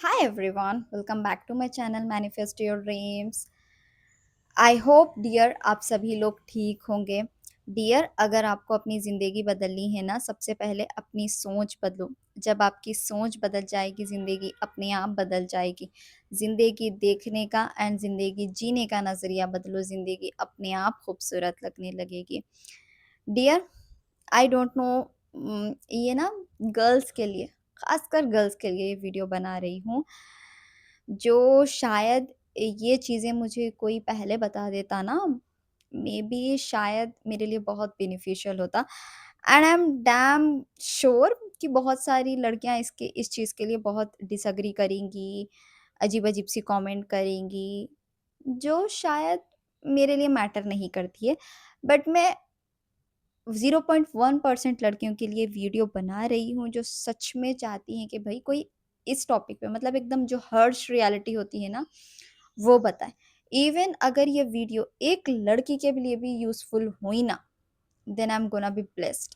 Hi everyone, welcome back to my channel Manifest Your Dreams. I hope dear आप सभी लोग ठीक होंगे। डियर, अगर आपको अपनी ज़िंदगी बदलनी है ना, सबसे पहले अपनी सोच बदलो। जब आपकी सोच बदल जाएगी, ज़िंदगी अपने आप बदल जाएगी। ज़िंदगी देखने का एंड ज़िंदगी जीने का नज़रिया बदलो, ज़िंदगी अपने आप खूबसूरत लगने लगेगी। डियर, आई डोंट नो, ये ना गर्ल्स के लिए, खासकर गर्ल्स के लिए ये वीडियो बना रही हूँ, जो शायद ये चीज़ें मुझे कोई पहले बता देता ना, मे बी शायद मेरे लिए बहुत बेनिफिशियल होता। And I am damn sure कि बहुत सारी लड़कियां इस चीज़ के लिए बहुत डिसएग्री करेंगी, अजीब अजीब सी कमेंट करेंगी, जो शायद मेरे लिए मैटर नहीं करती है। बट मैं 0.1% लड़कियों के लिए वीडियो बना रही हूँ, जो सच में चाहती हैं कि भाई कोई इस टॉपिक पे, मतलब एकदम जो हर्श रियलिटी होती है ना, वो बताए। इवन अगर ये वीडियो एक लड़की के लिए भी यूजफुल हुई ना, then I am gonna be blessed.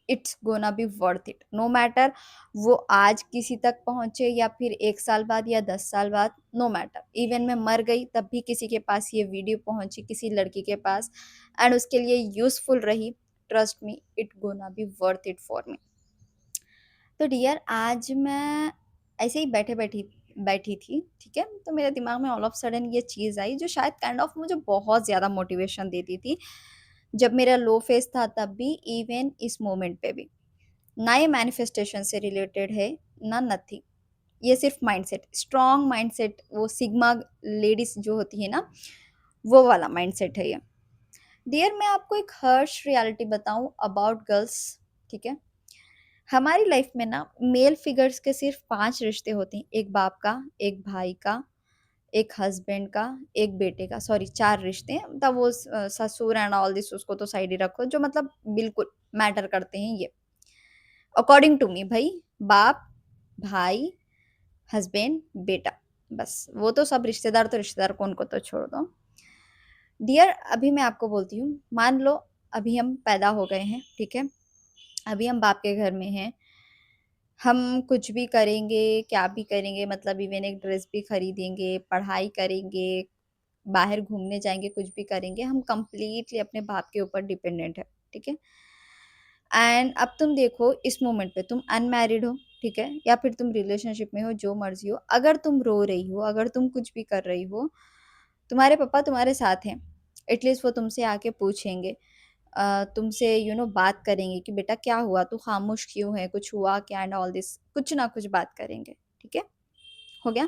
It's gonna be worth it, no matter वो आज किसी तक पहुंचे या फिर 1 साल बाद या 10 साल बाद, नो मैटर। इवन मैं मर गई तब भी किसी के पास ये वीडियो पहुंची, किसी लड़की के पास, एंड उसके लिए यूजफुल रही, trust me, it gonna be worth it for me. तो डियर, आज मैं ऐसे ही बैठे बैठी बैठी थी, ठीक है, तो मेरे दिमाग में ऑल ऑफ सडन ये चीज़ आई, जो शायद काइंड ऑफ मुझे बहुत ज़्यादा मोटिवेशन देती थी, जब मेरा लो फेस था तब भी, इवन इस मोमेंट पे भी। ना ये मैनिफेस्टेशन से रिलेटेड है, ना नथिंग। ये सिर्फ माइंडसेट, स्ट्रॉन्ग माइंडसेट, वो सिग्मा लेडीज जो होती है ना, वो वाला माइंडसेट है ये। डियर, मैं आपको एक हर्श रियलिटी बताऊं अबाउट गर्ल्स, ठीक है। हमारी लाइफ में ना मेल फिगर्स के सिर्फ 5 रिश्ते होते हैं, एक बाप का, एक भाई का, एक हस्बैंड का, एक बेटे का, सॉरी 4 रिश्ते हैं। तब वो ससुर एंड ऑल दिस उसको तो साइड ही रखो, जो मतलब बिल्कुल मैटर करते हैं ये, अकॉर्डिंग टू मी। भाई, बाप, भाई, हस्बैंड, बेटा, बस वो तो सब रिश्तेदार, तो रिश्तेदार को उनको तो छोड़ दो। डियर, अभी मैं आपको बोलती हूँ, मान लो अभी हम पैदा हो गए हैं, ठीक है, अभी हम बाप के घर में हैं, हम कुछ भी करेंगे, क्या भी करेंगे, मतलब इवन एक ड्रेस भी खरीदेंगे, पढ़ाई करेंगे, बाहर घूमने जाएंगे, कुछ भी करेंगे, हम कंप्लीटली अपने बाप के ऊपर डिपेंडेंट है, ठीक है। एंड अब तुम देखो, इस मोमेंट पे तुम अनमैरिड हो, ठीक है, या फिर तुम रिलेशनशिप में हो, जो मर्जी हो, अगर तुम रो रही हो, अगर तुम कुछ भी कर रही हो, तुम्हारे पापा तुम्हारे साथ हैं। एटलीस्ट वो तुमसे आके पूछेंगे, तुमसे बात करेंगे कि बेटा क्या हुआ, तू खामोश क्यों है, कुछ हुआ क्या, एंड ऑल दिस, कुछ ना कुछ बात करेंगे, ठीक है, हो गया।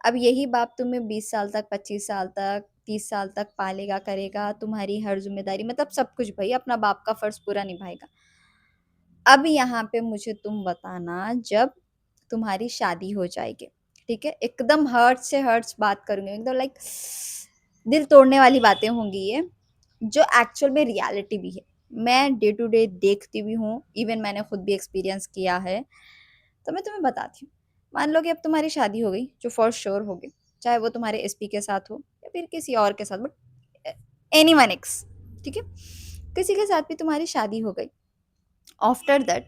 अब यही बाप तुम्हें 20 साल तक, 25 साल तक, 30 साल तक पालेगा, करेगा, तुम्हारी हर जिम्मेदारी, मतलब सब कुछ, भाई अपना बाप का फर्ज पूरा निभाएगा। अब यहाँ पे मुझे तुम बताना, जब तुम्हारी शादी हो जाएगी, ठीक है, एकदम हर्ट से हर्ट्स बात करूंगी, एकदम लाइक दिल तोड़ने वाली बातें होंगी ये, जो एक्चुअल में रियलिटी भी है। मैं डे टू डे देखती भी हूँ, इवन मैंने खुद भी एक्सपीरियंस किया है। तो मैं तुम्हें बताती हूँ, मान लो कि अब तुम्हारी शादी हो गई, जो फॉर श्योर होगी, चाहे वो तुम्हारे एसपी के साथ हो या फिर किसी और के साथ, बट एनी वन एक्स, ठीक है, किसी के साथ भी तुम्हारी शादी हो गई। आफ्टर दैट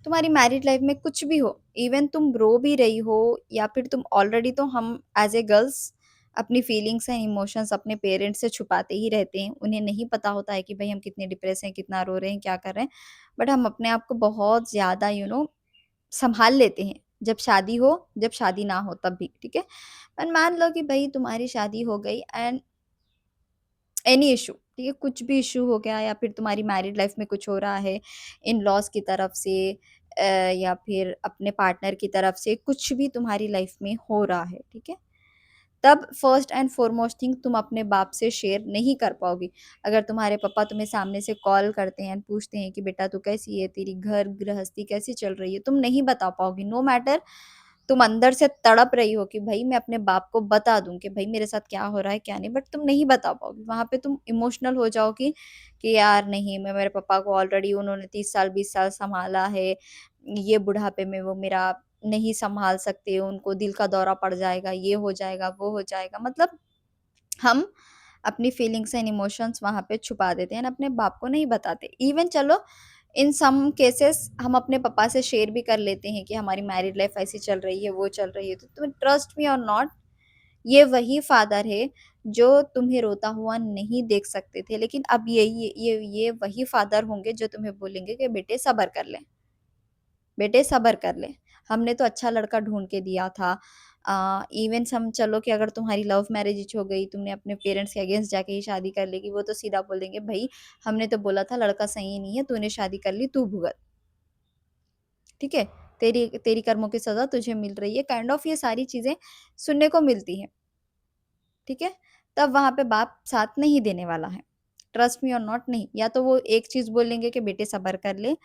तुम्हारी मैरिड लाइफ में कुछ भी हो, इवन तुम रो भी रही हो, या फिर तुम ऑलरेडी, तो हम एज ए गर्ल्स अपनी फीलिंग्स एंड इमोशंस अपने पेरेंट्स से छुपाते ही रहते हैं, उन्हें नहीं पता होता है कि भाई हम कितने डिप्रेस हैं, कितना रो रहे हैं, क्या कर रहे हैं, बट हम अपने आप को बहुत ज़्यादा संभाल लेते हैं, जब शादी हो, जब शादी ना हो तब भी, ठीक है। पर मान लो कि भाई तुम्हारी शादी हो गई, एंड एनी इशू, ठीक है, कुछ भी इशू हो गया, या फिर तुम्हारी मैरिड लाइफ में कुछ हो रहा है, इन लॉज की तरफ से, या फिर अपने पार्टनर की तरफ से, कुछ भी तुम्हारी लाइफ में हो रहा है, ठीक है, तब फर्स्ट एंड फॉरमोस्ट थिंग तुम अपने बाप से शेयर नहीं कर पाओगी। अगर तुम्हारे पापा तुम्हें सामने से कॉल करते हैं, पूछते हैं कि बेटा तू कैसी है, तेरी घर गृहस्थी कैसी चल रही है, तुम नहीं बता पाओगी, नो मैटर तुम अंदर से तड़प रही हो कि भाई मैं अपने बाप को बता दूं कि भाई मेरे साथ क्या हो रहा है क्या नहीं, बट तुम नहीं बता पाओगी। वहां पे तुम इमोशनल हो जाओगी कि यार नहीं, मैं मेरे पापा को ऑलरेडी, उन्होंने 30 साल 20 साल संभाला है, ये बुढ़ापे में वो मेरा नहीं संभाल सकते, उनको दिल का दौरा पड़ जाएगा, ये हो जाएगा, वो हो जाएगा, मतलब हम अपनी फीलिंग्स एंड इमोशंस वहां पे छुपा देते हैं, अपने बाप को नहीं बताते। इवन चलो इन सम केसेस हम अपने पापा से शेयर भी कर लेते हैं कि हमारी मैरिड लाइफ ऐसी चल रही है, वो चल रही है। तो तुम्हें ट्रस्ट मी और नॉट, ये वही फादर है जो तुम्हें रोता हुआ नहीं देख सकते थे, लेकिन अब ये वही फादर होंगे जो तुम्हें बोलेंगे कि बेटे सब्र कर ले, बेटे सब्र कर ले। हमने तो अच्छा लड़का ढूंढ के दिया था। इवन हम चलो कि अगर तुम्हारी लव मैरिज हो गई, तुमने अपने पेरेंट्स के अगेंस्ट जाके ही शादी कर लेगी, वो तो सीधा बोलेंगे भाई हमने तो बोला था लड़का सही नहीं है, तूने शादी कर ली, तू भुगत, ठीक है, तेरी तेरी कर्मों की सजा तुझे मिल रही है, काइंड ऑफ ये सारी चीजें सुनने को मिलती है, ठीक है। तब वहां पे बाप साथ नहीं देने वाला है, ट्रस्ट मी और नॉट, नहीं। या तो वो एक चीज बोलेंगे कि बेटे सब्र कर ले,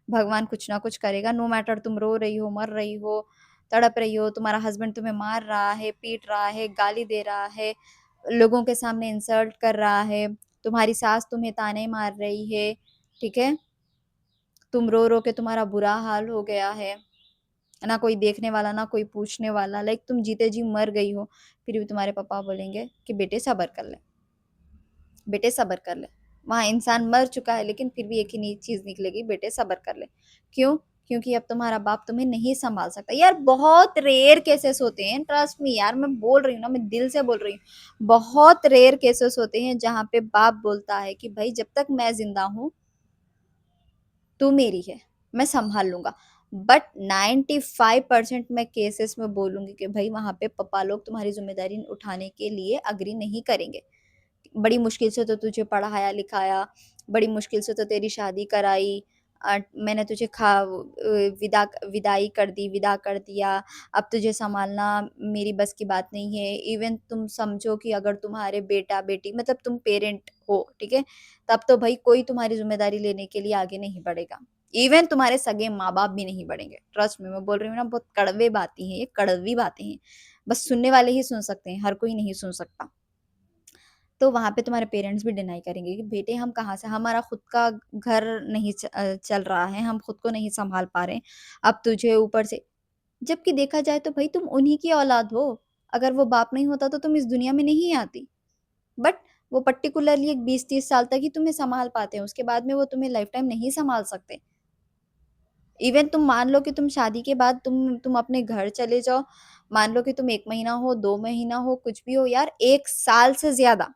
भगवान कुछ ना कुछ करेगा, नो मैटर तुम रो रही हो, मर रही हो, तड़प रही हो, तुम्हारा हस्बैंड तुम्हें मार रहा है, पीट रहा है, गाली दे रहा है, लोगों के सामने इंसल्ट कर रहा है, तुम्हारी सास तुम्हें ताने मार रही है, ठीक है, तुम रो रो के तुम्हारा बुरा हाल हो गया है, ना कोई देखने वाला ना कोई पूछने वाला, लाइक तुम जीते जी मर गई हो, फिर भी तुम्हारे पापा बोलेंगे कि बेटे सब्र कर ले, बेटे सब्र कर ले। वहां इंसान मर चुका है लेकिन फिर भी एक ही चीज निकलेगी, बेटे सब्र कर ले। क्यों? क्योंकि अब तुम्हारा बाप तुम्हें नहीं संभाल सकता। यार बहुत रेयर केसेस होते हैं, ट्रस्ट मी यार, मैं बोल रही हूँ ना, मैं दिल से बोल रही हूँ, बहुत रेयर केसेस होते हैं जहां पे बाप बोलता है कि भाई जब तक मैं जिंदा हूं तू मेरी है, मैं संभाल लूंगा। बट 95% मैं केसेस में बोलूंगी कि भाई वहां पे पापा लोग तुम्हारी जिम्मेदारी उठाने के लिए अग्री नहीं करेंगे। बड़ी मुश्किल से तो तुझे पढ़ाया लिखाया, बड़ी मुश्किल से तो तेरी शादी कराई, मैंने तुझे विदाई कर दी, विदा कर दिया, अब तुझे संभालना मेरी बस की बात नहीं है। इवन तुम समझो कि अगर तुम्हारे बेटा बेटी मतलब तुम पेरेंट हो, ठीक है, तब तो भाई कोई तुम्हारी जिम्मेदारी लेने के लिए आगे नहीं बढ़ेगा। इवन तुम्हारे सगे माँ बाप भी नहीं बढ़ेंगे। ट्रस्ट में मैं बोल रही हूँ ना, बहुत कड़वे बातें हैं, ये कड़वी बातें हैं, बस सुनने वाले ही सुन सकते हैं, हर कोई नहीं सुन सकता। तो वहाँ पे तुम्हारे पेरेंट्स भी डिनाई करेंगे कि बेटे हम कहाँ से, हमारा खुद का घर नहीं चल रहा है, हम खुद को नहीं संभाल पा रहे, अब तुझे ऊपर से। जबकि देखा जाए तो भाई तुम उन्हीं की औलाद हो, अगर वो बाप नहीं होता तो तुम इस दुनिया में नहीं आती। बट वो पर्टिकुलरली एक 20-30 साल तक ही तुम्हें संभाल पाते हैं, उसके बाद में वो तुम्हें लाइफ टाइम नहीं संभाल सकते। इवन तुम मान लो कि तुम शादी के बाद तुम अपने घर चले जाओ, मान लो कि तुम 1 महीना हो, 2 महीना हो, कुछ भी हो यार, 1 साल से ज्यादा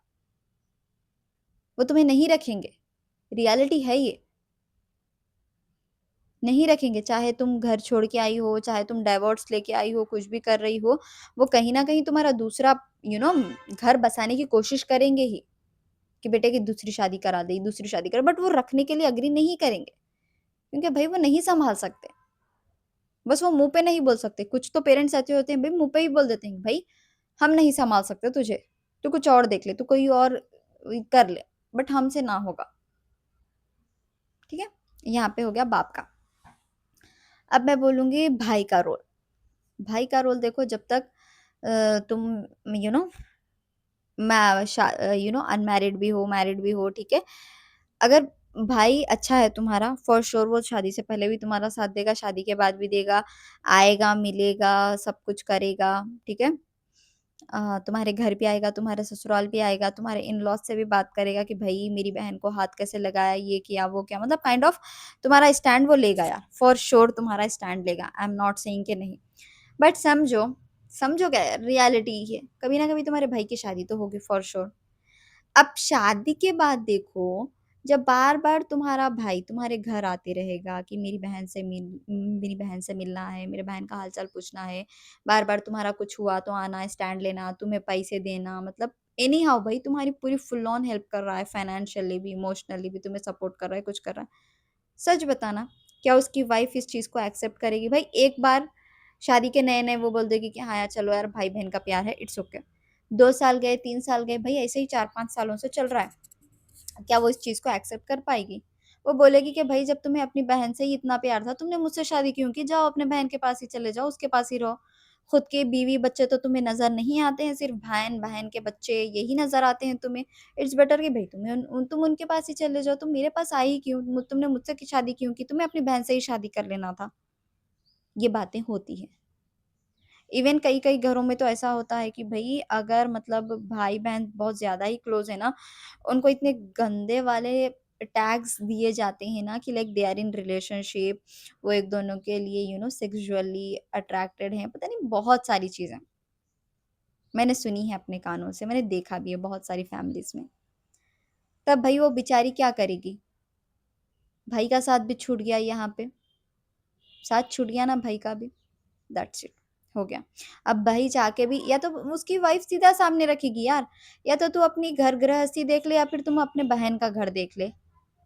वो तुम्हें नहीं रखेंगे। रियलिटी है ये, नहीं रखेंगे। चाहे तुम घर छोड़ के आई हो, चाहे तुम डाइवोर्स लेके आई हो, कुछ भी कर रही हो, वो कहीं ना कहीं तुम्हारा दूसरा घर बसाने की कोशिश करेंगे ही कि बेटे की दूसरी शादी करा दे, दूसरी शादी कर, बट वो रखने के लिए अग्री नहीं करेंगे, क्योंकि भाई वो नहीं संभाल सकते। बस वो मुंह पे नहीं बोल सकते, कुछ तो पेरेंट्स ऐसे होते हैं भाई मुंह पे ही बोल देते हैं भाई हम नहीं संभाल सकते तुझे, तू कुछ और देख ले, तू कोई और कर ले, बट हमसे ना होगा, ठीक है। यहाँ पे हो गया बाप का। अब मैं बोलूंगी भाई का रोल। भाई का रोल देखो, जब तक तुम यू नो मैं अनमैरिड भी हो, मैरिड भी हो, ठीक है, अगर भाई अच्छा है तुम्हारा, फॉर श्योर वो शादी से पहले भी तुम्हारा साथ देगा, शादी के बाद भी देगा, आएगा, मिलेगा, सब कुछ करेगा, ठीक है। तुम्हारे घर भी आएगा, तुम्हारे ससुराल भी आएगा, तुम्हारे इन लॉज से भी बात करेगा कि भाई मेरी बहन को हाथ कैसे लगाया, ये किया, वो क्या, मतलब काइंड ऑफ तुम्हारा स्टैंड वो लेगा यार, फॉर श्योर तुम्हारा स्टैंड लेगा, आई एम नॉट सेइंग कि नहीं। बट समझो, समझो क्या यार, रियलिटी है, कभी ना कभी तुम्हारे भाई की शादी तो होगी फॉर श्योर। अब शादी के बाद देखो, जब बार बार तुम्हारा भाई तुम्हारे घर आते रहेगा कि मेरी बहन से मिलना है, मेरे बहन का हालचाल पूछना है, बार बार तुम्हारा कुछ हुआ तो आना, स्टैंड लेना, तुम्हें पैसे देना, मतलब एनी हाउ भाई तुम्हारी पूरी फुल ऑन हेल्प कर रहा है, फाइनेंशियली भी, इमोशनली भी तुम्हें सपोर्ट कर रहा है, कुछ कर रहा है। सच बताना, क्या उसकी वाइफ इस चीज को एक्सेप्ट करेगी? भाई एक बार शादी के नए नए वो बोल देगी कि हाँ यार चलो यार भाई बहन का प्यार है, इट्स ओके। 2 साल गए, 3 साल गए, भाई ऐसे ही 4-5 सालों से चल रहा है, क्या वो इस चीज को एक्सेप्ट कर पाएगी? वो बोलेगी कि भाई जब तुम्हें अपनी बहन से ही इतना प्यार था, तुमने मुझसे शादी क्यों की? जाओ अपने बहन के पास ही चले जाओ, उसके पास ही रहो। खुद के बीवी बच्चे तो तुम्हें नजर नहीं आते हैं, सिर्फ बहन बहन के बच्चे यही नजर आते हैं तुम्हें। इट्स बेटर कि भाई तुम उनके पास ही चले जाओ, तुम मेरे पास आई क्यों? तुमने मुझसे की शादी क्यों की? तुम्हें अपनी बहन से ही शादी कर लेना था। ये बातें होती है। इवन कई कई घरों में तो ऐसा होता है कि भाई अगर मतलब भाई बहन बहुत ज्यादा ही क्लोज है ना, उनको इतने गंदे वाले टैग्स दिए जाते हैं ना कि like they are in relationship, वो एक दोनों के लिए सेक्सुअली अट्रैक्टेड हैं, पता नहीं बहुत सारी चीज़ें मैंने सुनी है अपने कानों से, मैंने देखा भी है बहुत सारी फैमिलीज़ में। तब भाई वो बेचारी क्या करेगी? भाई का साथ भी छूट गया यहाँ पे, साथ छूट गया ना भाई का भी, दैट्स इट, हो गया। अब भाई जाके भी या तो उसकी वाइफ सीधा सामने रखेगी यार, या तो तू अपनी घर गृहस्थी देख ले या फिर तुम अपने बहन का घर देख ले,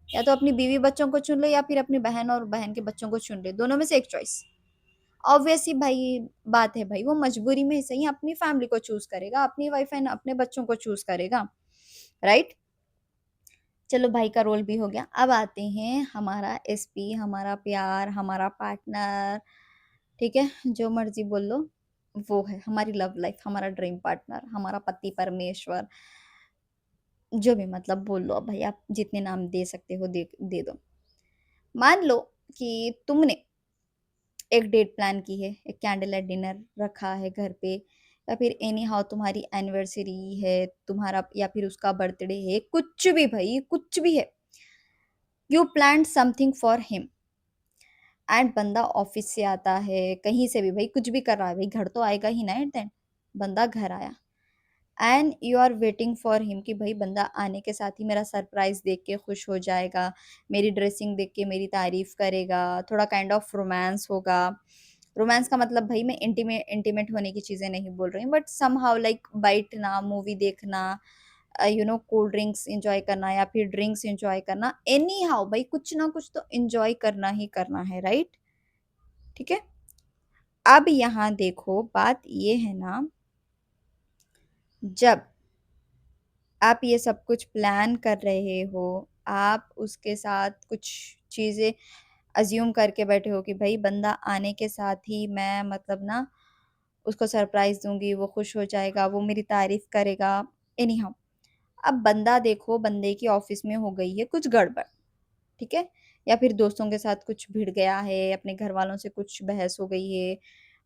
या तो अपनी बीवी बच्चों को चुन ले या फिर अपनी बहन और बहन के बच्चों को चुन ले, दोनों में से एक चॉइस। ऑब्वियस ही भाई बात है भाई, वो मजबूरी में सही अपनी फैमिली को चूज करेगा, अपनी वाइफ एंड अपने बच्चों को चूज करेगा, राइट। चलो भाई का रोल भी हो गया, अब आते हैं हमारा एसपी, हमारा प्यार, हमारा पार्टनर, ठीक है, जो मर्जी बोल लो, वो है हमारी लव लाइफ, हमारा ड्रीम पार्टनर, हमारा पति परमेश्वर, जो भी मतलब बोल लो अब भाई, आप जितने नाम दे सकते हो दे दे दो। मान लो कि तुमने एक डेट प्लान की है, एक कैंडल लाइट डिनर रखा है घर पे, या फिर एनी हाउ तुम्हारी एनिवर्सरी है, तुम्हारा या फिर उसका बर्थडे है, कुछ भी भाई कुछ भी है, you plan something for him, and बंदा ऑफिस से आता है, कहीं से भी भाई कुछ भी कर रहा है, भाई घर तो आएगा ही ना एट देन, बंदा घर आया and you are waiting for him कि भाई बंदा आने के साथ ही मेरा सरप्राइज देख के खुश हो जाएगा, मेरी ड्रेसिंग देख के मेरी तारीफ करेगा, थोड़ा काइंड ऑफ रोमांस होगा। रोमांस का मतलब भाई मैं इंटीमेट इंटीमेट होने की चीजें नहीं बोल रही हूँ, बट सम हाउ लाइक बैठना, मूवी देखना, कोल्ड ड्रिंक्स एंजॉय करना या फिर ड्रिंक्स एंजॉय करना, एनी हाउ भाई कुछ ना कुछ तो एंजॉय करना ही करना है, राइट। ठीक है। अब यहाँ देखो बात ये है ना, जब आप ये सब कुछ प्लान कर रहे हो, आप उसके साथ कुछ चीज़ें अज्यूम करके बैठे हो कि भाई बंदा आने के साथ ही मैं मतलब ना उसको सरप्राइज दूंगी, वो खुश हो जाएगा, वो मेरी तारीफ करेगा, एनी हाउ। अब बंदा देखो, बंदे की ऑफिस में हो गई है कुछ गड़बड़, ठीक है, या फिर दोस्तों के साथ कुछ भिड़ गया है, अपने घर वालों से कुछ बहस हो गई है,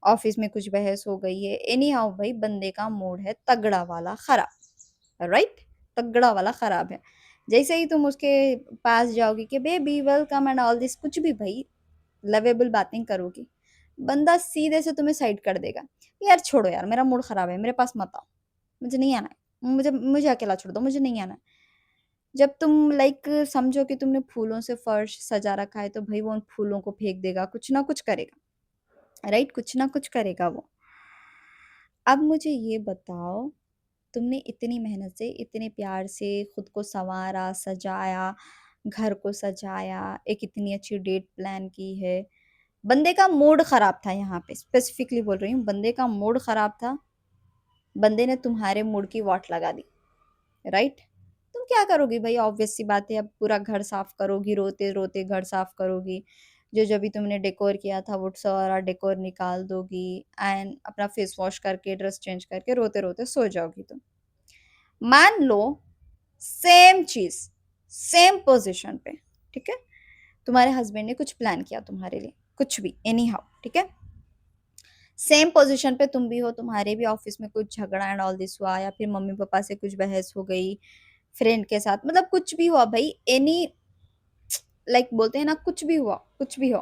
ऑफिस में कुछ बहस हो गई है, एनी हाउ भाई बंदे का मूड है तगड़ा वाला खराब, राइट, तगड़ा वाला खराब है। जैसे ही तुम उसके पास जाओगी कि baby welcome and all this, कुछ भी भाई लवेबल बातें करोगी, बंदा सीधे से तुम्हें साइड कर देगा, यार छोड़ो यार मेरा मूड खराब है, मेरे पास मत आओ, मुझे नहीं आना है, मुझे मुझे अकेला छोड़ दो, मुझे नहीं आना है। जब तुम लाइक समझो कि तुमने फूलों से फर्श सजा रखा है, तो भाई वो उन फूलों को फेंक देगा, कुछ ना कुछ करेगा, राइट, कुछ ना कुछ करेगा वो। अब मुझे ये बताओ, तुमने इतनी मेहनत से, इतने प्यार से खुद को संवारा, सजाया, घर को सजाया, एक इतनी अच्छी डेट प्लान की है, बंदे का मूड खराब था, यहाँ पे स्पेसिफिकली बोल रही हूँ, बंदे का मूड खराब था, बंदे ने तुम्हारे मूड की वाट लगा दी, राइट। तुम क्या करोगी भाई, ऑब्वियस सी बात है, अब पूरा घर साफ करोगी, रोते रोते घर साफ करोगी, जो जो भी तुमने डेकोर किया था वो सारा डेकोर निकाल दोगी, एंड अपना फेस वॉश करके ड्रेस चेंज करके रोते रोते सो जाओगी तुम। मान लो सेम चीज, सेम पोजीशन पे, ठीक है, तुम्हारे हस्बैंड ने कुछ प्लान किया तुम्हारे लिए, कुछ भी एनी हाउ, ठीक है, सेम पोजीशन पे तुम भी हो, तुम्हारे भी ऑफिस में कुछ झगड़ा एंड ऑल दिस हुआ, या फिर मम्मी पापा से कुछ बहस हो गई, फ्रेंड के साथ, मतलब कुछ भी हुआ भाई, एनी लाइक बोलते हैं ना, कुछ भी हुआ, कुछ भी हो,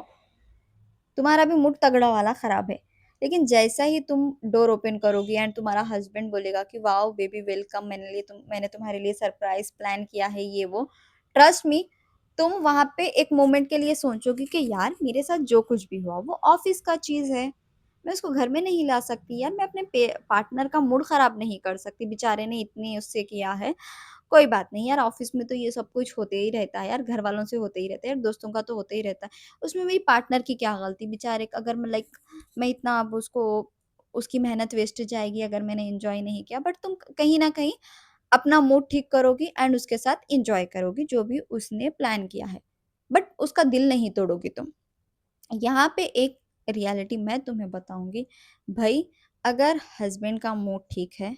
तुम्हारा भी मूड तगड़ा वाला खराब है। लेकिन जैसा ही तुम डोर ओपन करोगी एंड तुम्हारा हस्बैंड बोलेगा कि वाओ बेबी वेलकम, मैंने तुम्हारे लिए सरप्राइज प्लान किया है, ये वो, ट्रस्ट मी, तुम वहां पे एक मोमेंट के लिए सोचोगी कि यार मेरे साथ जो कुछ भी हुआ वो ऑफिस का चीज है, मैं उसको घर में नहीं ला सकती यार, मैं अपने पार्टनर का मूड खराब नहीं कर सकती, बेचारे ने इतने उससे किया है, कोई बात नहीं यार, ऑफिस में तो ये सब कुछ होते ही रहता है यार, घर वालों से होते ही रहता है यार, दोस्तों का तो होते ही रहता है, उसमें मेरी पार्टनर की क्या गलती, बेचारे अगर मैं लाइक मैं इतना अब उसको, उसकी मेहनत वेस्ट जाएगी अगर मैंने एंजॉय नहीं किया, बट तुम कहीं ना कहीं अपना मूड ठीक करोगी एंड उसके साथ एंजॉय करोगी जो भी उसने प्लान किया है, बट उसका दिल नहीं तोड़ोगी तुम। यहाँ पे एक रियलिटी मैं तुम्हें बताऊंगी भाई, अगर हस्बैंड का मूड ठीक है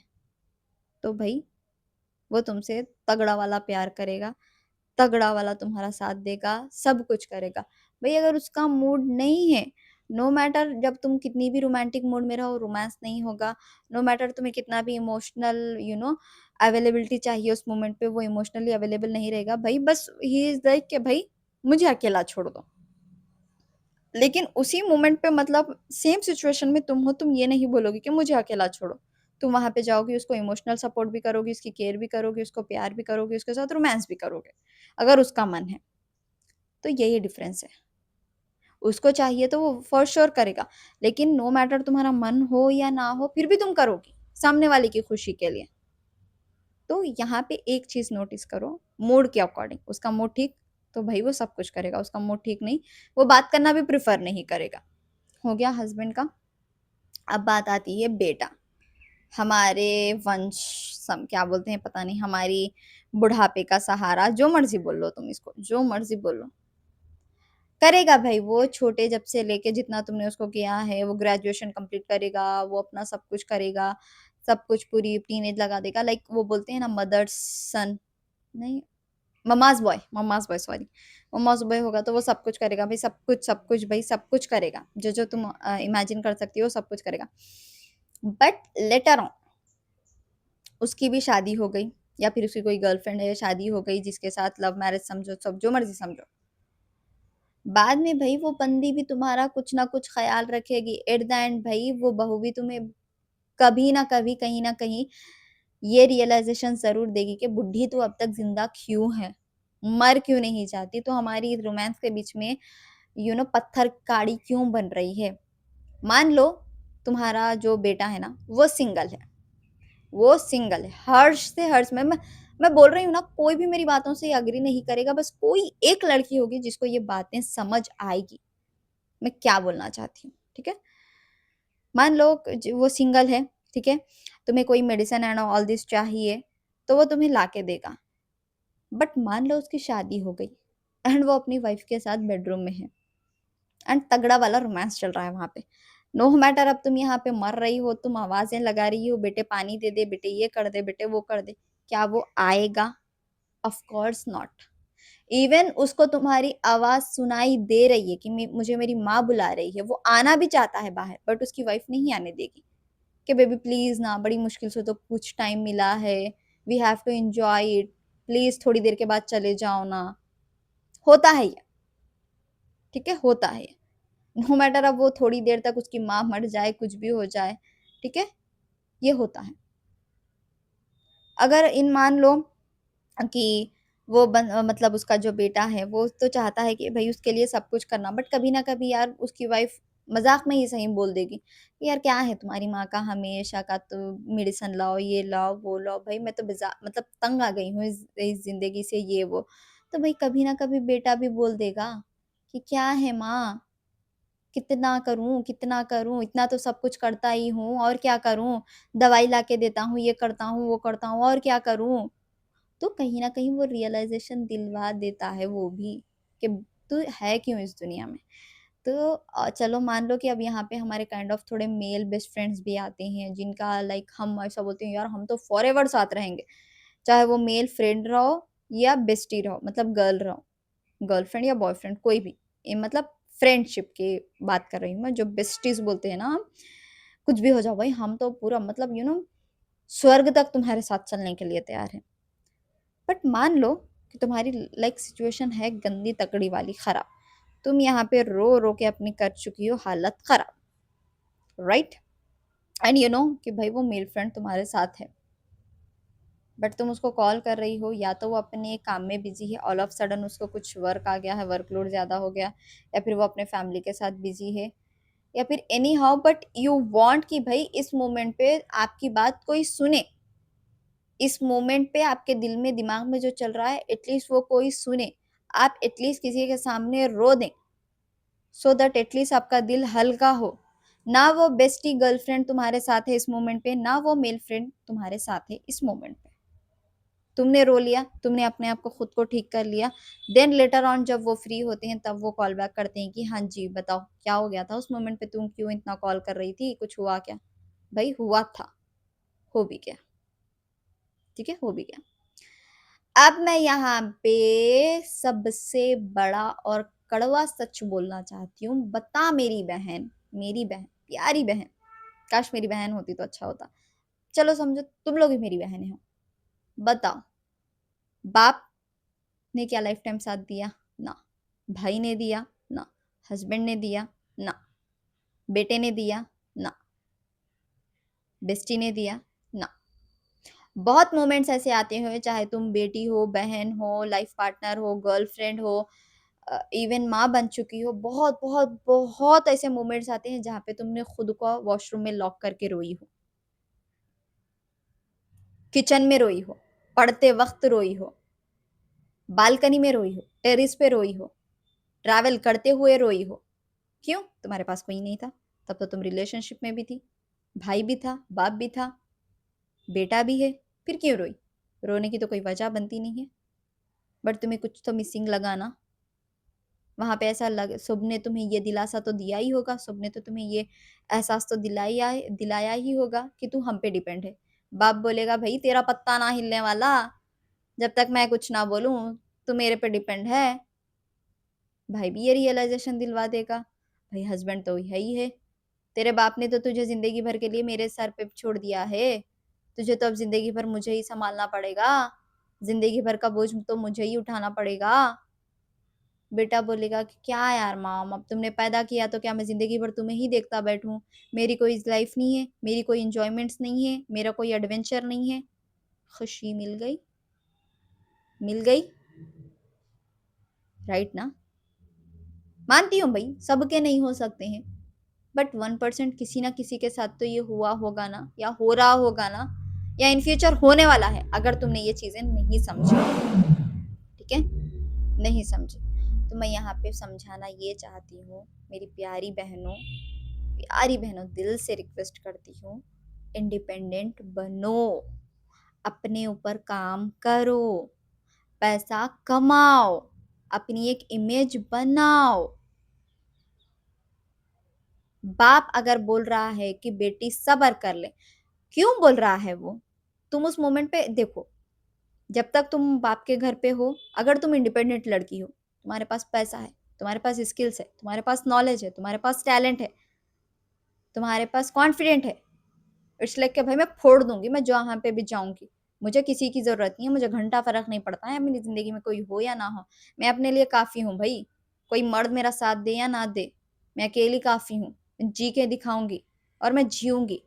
तो भाई वो तुमसे तगड़ा वाला प्यार करेगा, तगड़ा वाला तुम्हारा साथ देगा, सब कुछ करेगा। भाई अगर उसका मूड नहीं है नो मैटर जब तुम कितनी भी रोमांटिक मूड में रहो, रोमांस नहीं होगा। नो मैटर तुम्हें कितना भी इमोशनल अवेलेबिलिटी चाहिए उस मोमेंट पे, वो इमोशनली अवेलेबल नहीं रहेगा भाई। बस ही इज लाइक कि भाई मुझे अकेला छोड़ दो। लेकिन उसी मोमेंट पे मतलब सेम सिचुएशन में तुम हो, तुम ये नहीं बोलोगे कि मुझे अकेला छोड़ो। तुम वहां पे जाओगे, उसको इमोशनल सपोर्ट भी करोगे, उसकी केयर भी करोगे, उसको प्यार भी करोगे, उसके साथ रोमांस भी करोगे, अगर उसका मन है। तो यही डिफरेंस है। उसको चाहिए तो वो फॉर श्योर करेगा, लेकिन नो मैटर तुम्हारा मन हो या ना हो, फिर भी तुम करोगी सामने वाले की खुशी के लिए। तो यहाँ पे एक चीज नोटिस करो, मूड के अकॉर्डिंग। उसका मूड ठीक तो भाई वो सब कुछ करेगा, उसका मूड ठीक नहीं, वो बात करना भी प्रिफर नहीं करेगा। हो गया हस्बैंड का। अब बात आती है बेटा, हमारे वंश क्या बोलते हैं पता नहीं, हमारी बुढ़ापे का सहारा, जो मर्जी बोल लो तुम इसको, जो मर्जी बोल लो। करेगा भाई, वो छोटे जब से लेके जितना तुमने उसको किया है, वो ग्रेजुएशन कंप्लीट करेगा, वो अपना सब कुछ करेगा, सब कुछ पूरी टीनेज लगा देगा। लाइक वो बोलते हैं ना मदर्स सन, नहीं, mama's boy sorry, mama's boy होगा तो वो सब कुछ करेगा भाई, सब कुछ भाई, सब कुछ करेगा, जो जो तुम इमेजिन कर सकती हो सब कुछ करेगा। बट लेटर ऑन उसकी भी शादी हो गई, या फिर उसकी कोई गर्लफ्रेंड है, शादी हो गई, जिसके साथ लव मैरिज समझो, सब जो मर्जी समझो। बाद में भाई वो बंदी भी तुम्हारा कुछ ना कुछ ख्याल रखेगी। एट द एंड भाई वो बहू भी तुम्हें कभी ना कभी, कहीं ना कहीं ये रियलाइजेशन जरूर देगी कि बुढ़ी तू अब तक जिंदा क्यों है, मर क्यों नहीं जाती, तो हमारी रोमांस के बीच में पत्थर काड़ी क्यों बन रही है। मान लो तुम्हारा जो बेटा है ना वो सिंगल है, वो सिंगल है, हर्ष से हर्ष में मैं बोल रही हूँ ना, कोई भी मेरी बातों से अग्री नहीं करेगा, बस कोई एक लड़की होगी जिसको ये बातें समझ आएगी मैं क्या बोलना चाहती हूँ, ठीक है। मान लो वो सिंगल है, ठीक है, तुम्हें कोई मेडिसिन एंड ऑल दिस चाहिए तो वो तुम्हें ला के देगा। बट मान लो उसकी शादी हो गई एंड वो अपनी वाइफ के साथ बेडरूम में है, एंड तगड़ा वाला रोमांस चल रहा है वहां पे। नो मैटर अब तुम यहाँ पे मर रही हो, तुम आवाजें लगा रही हो, बेटे पानी दे दे, बेटे ये कर दे, बेटे वो कर दे, क्या वो आएगा? Of course not. इवन उसको तुम्हारी आवाज सुनाई दे रही है कि मुझे मेरी माँ बुला रही है, वो आना भी चाहता है बाहर, बट उसकी वाइफ नहीं आने देगी कि बेबी प्लीज ना, बड़ी मुश्किल से तो कुछ टाइम मिला है, we have to enjoy it, please थोड़ी देर के बाद चले जाओ ना। होता है ये, ठीक है, होता है। नो मैटर अब वो थोड़ी देर तक उसकी माँ मर जाए, कुछ भी हो जाए, ठीक है, ये होता है। अगर इन मान लो कि मतलब उसका जो बेटा है वो तो चाहता है कि भाई उसके लिए सब कुछ करना, बट कभी ना कभी यार उसकी वाइफ मजाक में ही सही बोल देगी कि यार क्या है तुम्हारी माँ का हमेशा का, तो मेडिसिन लाओ, ये लाओ, वो लाओ, भाई मैं तो मतलब तंग आ गई हूँ इस जिंदगी से, ये वो। तो भाई कभी ना कभी बेटा भी बोल देगा कि क्या है माँ, कितना करूं, कितना करूं, इतना तो सब कुछ करता ही हूँ, और क्या करूं, दवाई ला के देता हूँ, ये करता हूँ, वो करता हूँ, और क्या करूं। तो कहीं ना कहीं वो रियलाइजेशन दिलवा देता है वो भी कि तू है क्यों इस दुनिया में। तो चलो मान लो कि अब यहाँ पे हमारे काइंड ऑफ थोड़े मेल बेस्ट फ्रेंड्स भी आते हैं, जिनका लाइक हम ऐसा बोलते हैं यार हम तो फॉर एवर साथ रहेंगे, चाहे वो मेल फ्रेंड रहो या बेस्टी रहो, मतलब गर्ल रहो, गर्लफ्रेंड या बॉयफ्रेंड कोई भी, ये मतलब फ्रेंडशिप की बात कर रही हूँ मैं, जो बेस्टीज बोलते हैं ना हम, कुछ भी हो जाओ भाई हम तो पूरा मतलब स्वर्ग तक तुम्हारे साथ चलने के लिए तैयार है। बट मान लो कि तुम्हारी लाइक सिचुएशन है गंदी तकड़ी वाली खराब, तुम यहाँ पे रो रो के अपनी कर चुकी हो हालत खराब, राइट, एंड कि भाई वो मेल फ्रेंड तुम्हारे साथ है, बट तुम उसको कॉल कर रही हो, या तो वो अपने काम में बिजी है, ऑल ऑफ सडन उसको कुछ वर्क आ गया है, वर्कलोड ज्यादा हो गया, या फिर वो अपने फैमिली के साथ बिजी है, या फिर any how, but you want कि भाई इस मोमेंट पे आपकी बात कोई सुने, इस मोमेंट पे आपके दिल में दिमाग में जो चल रहा है एटलीस्ट वो कोई सुने, आप एटलीस्ट किसी के सामने रो दें, सो दैट एटलीस्ट आपका दिल हल्का हो। ना वो बेस्टी गर्लफ्रेंड तुम्हारे साथ है इस मोमेंट पे, ना वो मेल फ्रेंड तुम्हारे साथ है इस मोमेंट पे, तुमने रो लिया, तुमने अपने आप को खुद को ठीक कर लिया, देन लेटर ऑन जब वो फ्री होते हैं तब वो कॉल बैक करते हैं कि हाँ जी बताओ क्या हो गया था उस मोमेंट पे, तुम क्यों इतना कॉल कर रही थी, कुछ हुआ क्या? भाई हुआ था, हो भी गया, ठीक है, हो भी गया। अब मैं यहाँ पे सबसे बड़ा और कड़वा सच बोलना चाहती हूँ, बता मेरी बहन, प्यारी बहन, काश मेरी बहन होती तो अच्छा होता। चलो समझो तुम लोग ही मेरी बहनें हो। बताओ, बाप ने क्या लाइफ टाइम साथ दिया? ना। भाई ने दिया? ना। हस्बैंड ने दिया? ना। बेटे ने दिया? ना। बेस्टी ने दिया? ना। बहुत मोमेंट्स ऐसे आते हैं, चाहे तुम बेटी हो, बहन हो, लाइफ पार्टनर हो, गर्लफ्रेंड हो, इवन माँ बन चुकी हो, बहुत बहुत बहुत ऐसे मोमेंट्स आते हैं जहाँ पे तुमने खुद को वॉशरूम में लॉक करके रोई हो, किचन में रोई हो, पढ़ते वक्त रोई हो, बालकनी में रोई हो, टेरिस पे रोई हो, ट्रैवल करते हुए रोई हो। क्यों? तुम्हारे पास कोई नहीं था। तब तो तुम रिलेशनशिप में भी थी, भाई भी था, बाप भी था, बेटा भी है, फिर क्यों रोई? रोने की तो कोई वजह बनती नहीं है। बट तुम्हें कुछ तो मिसिंग लगा ना। वहां पे ऐसा लग, सुब ने तुम्हें ये दिलासा तो दिया ही होगा, सुब ने तो तुम्हें ये एहसास तो दिलाया ही होगा कि तू हम पे डिपेंड है। बाप बोलेगा भाई तेरा पत्ता ना हिलने वाला, जब तक मैं कुछ ना बोलूं तू मेरे पे डिपेंड है। भाई भी ये रियलाइजेशन दिलवा देगा, भाई हस्बैंड तो है ही है। तेरे बाप ने तो तुझे जिंदगी भर के लिए मेरे सर पे छोड़ दिया है, तुझे तो अब जिंदगी भर मुझे ही संभालना पड़ेगा, जिंदगी भर का बोझ तो मुझे ही उठाना पड़ेगा। बेटा बोलेगा कि क्या यार मॉम, अब तुमने पैदा किया तो क्या मैं जिंदगी भर तुम्हें ही देखता बैठूं? मेरी कोई लाइफ नहीं है, मेरी कोई इंजॉयमेंट्स नहीं है, मेरा कोई एडवेंचर नहीं है। खुशी मिल गई? मिल गई, राइट ना? मानती हूँ भाई सबके नहीं हो सकते हैं, बट 1% किसी ना किसी के साथ तो ये हुआ होगा ना, या हो रहा होगा ना, या इन फ्यूचर होने वाला है, अगर तुमने ये चीजें नहीं समझी। ठीक है, नहीं समझी तो मैं यहाँ पे समझाना ये चाहती हूँ, मेरी प्यारी बहनों, दिल से रिक्वेस्ट करती हूँ, इंडिपेंडेंट बनो, अपने ऊपर काम करो, पैसा कमाओ, अपनी एक इमेज बनाओ। बाप अगर बोल रहा है कि बेटी सब्र कर ले, क्यों बोल रहा है वो? तुम उस मोमेंट पे देखो, जब तक तुम बाप के घर पे हो, अगर तुम इंडिपेंडेंट लड़की हो, तुम्हारे पास पैसा है, तुम्हारे पास स्किल्स है, तुम्हारे पास नॉलेज है, तुम्हारे पास टैलेंट है, तुम्हारे पास कॉन्फिडेंट है, इट्स लाइक कि भाई मैं फोड़ दूंगी, मैं जहाँ पे भी जाऊंगी, मुझे किसी की जरूरत नहीं है, मुझे घंटा फर्क नहीं पड़ता है मेरी जिंदगी में कोई हो या ना हो, मैं अपने लिए काफी हूँ भाई। कोई मर्द मेरा साथ दे या ना दे, मैं अकेली काफी हूँ, जी के दिखाऊंगी, और मैं जीऊंगी,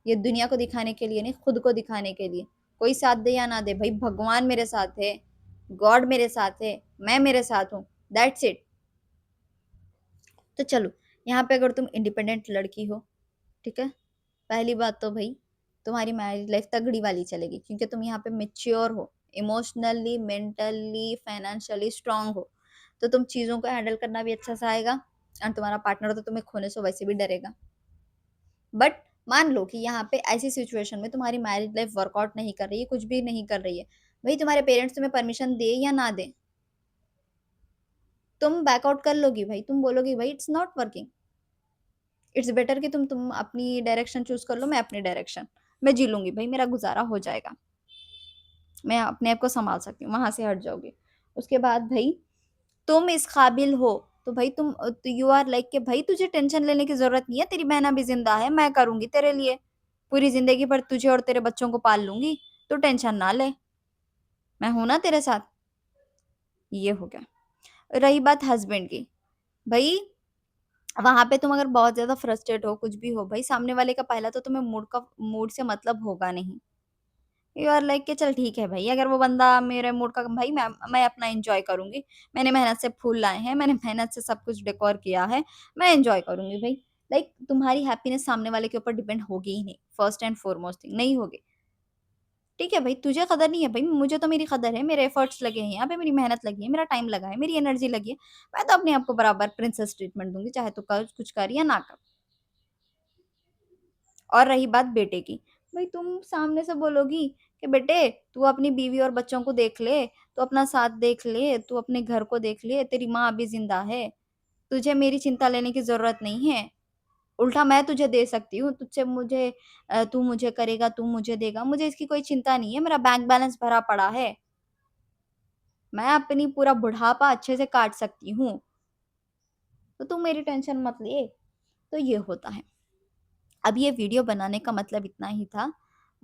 ये दुनिया को दिखाने के लिए नहीं, खुद को दिखाने के लिए। कोई साथ दे या ना दे भाई, भगवान मेरे साथ है, गॉड मेरे साथ है, मैं मेरे साथ हूँ, दैट्स इट। तो चलो, यहाँ पे अगर तुम इंडिपेंडेंट लड़की हो, ठीक है, पहली बात तो भाई तुम्हारी मैरिज लाइफ तगड़ी वाली चलेगी, क्योंकि तुम यहाँ पे मेच्योर हो, इमोशनली, मेंटली, फाइनेंशियली स्ट्रांग हो, तो तुम चीज़ों को हैंडल करना भी अच्छा सा आएगा, और तुम्हारा पार्टनर तो तुम्हें खोने से वैसे भी डरेगा। बट मान लो कि यहाँ पे ऐसी सिचुएशन में तुम्हारी मैरिज लाइफ वर्कआउट नहीं कर रही है, कुछ भी नहीं कर रही है, भाई तुम्हारे पेरेंट्स तुम्हें परमिशन दे या ना दे, तुम बैकआउट कर लोगी भाई, तुम बोलोगी भाई it's not working, it's better कि तुम अपनी डायरेक्शन चूज कर लो, मैं अपनी डायरेक्शन, मैं जी लूंगी भाई, मेरा गुजारा हो जाएगा, मैं अपने आप को संभाल सकती हूँ, वहां से हट जाओगे। उसके बाद भाई तुम इस काबिल हो, तो भाई तुम, यू आर लाइक कि भाई तुझे टेंशन लेने की जरूरत नहीं है, तेरी बहन अभी जिंदा है, मैं करूंगी तेरे लिए, पूरी जिंदगी भर तुझे और तेरे बच्चों को पाल लूंगी, तो टेंशन ना ले, मैं हूं ना तेरे साथ। ये हो गया। रही बात हस्बैंड की, भाई वहां पे तुम अगर बहुत ज्यादा फ्रस्ट्रेट हो, कुछ भी हो भाई, सामने वाले का पहला तो तुम्हें मूड से मतलब होगा नहीं, यू आर लाइक कि चल ठीक है भाई, अगर वो बंदा मेरे मूड का, भाई मैं अपना एंजॉय करूंगी, मैंने मेहनत से फूल लाए हैं, मैंने मेहनत से सब कुछ डेकोर किया है, मैं एंजॉय करूंगी भाई। लाइक तुम्हारी हैप्पीनेस सामने वाले के ऊपर डिपेंड होगी ही नहीं, फर्स्ट एंड फॉरमोस्ट थिंग नहीं होगी। ठीक है भाई, तुझे कदर नहीं है भाई, मुझे तो मेरी कदर है, मेरे एफर्ट्स लगे हैं यहाँ पे, मेरी मेहनत लगी है, मेरा टाइम लगा है, मेरी एनर्जी लगी है, मैं तो अपने आप को बराबर प्रिंसेस ट्रीटमेंट दूंगी, चाहे तू कर कुछ कर या ना कर। और रही बात बेटे की, भाई तुम सामने से बोलोगी कि बेटे तू अपनी बीवी और बच्चों को देख ले, तू अपना साथ देख ले, तू अपने घर को देख ले, तेरी माँ अभी जिंदा है, तुझे मेरी चिंता लेने की जरूरत नहीं है, उल्टा मैं तुझे दे सकती हूँ, तुझसे मुझे तू मुझे करेगा, तू मुझे देगा, मुझे इसकी कोई चिंता नहीं है, मेरा बैंक बैलेंस भरा पड़ा है, मैं अपनी पूरा बुढ़ापा अच्छे से काट सकती हूँ, तो तुम मेरी टेंशन मत ले। तो ये होता है। अब ये वीडियो बनाने का मतलब इतना ही था।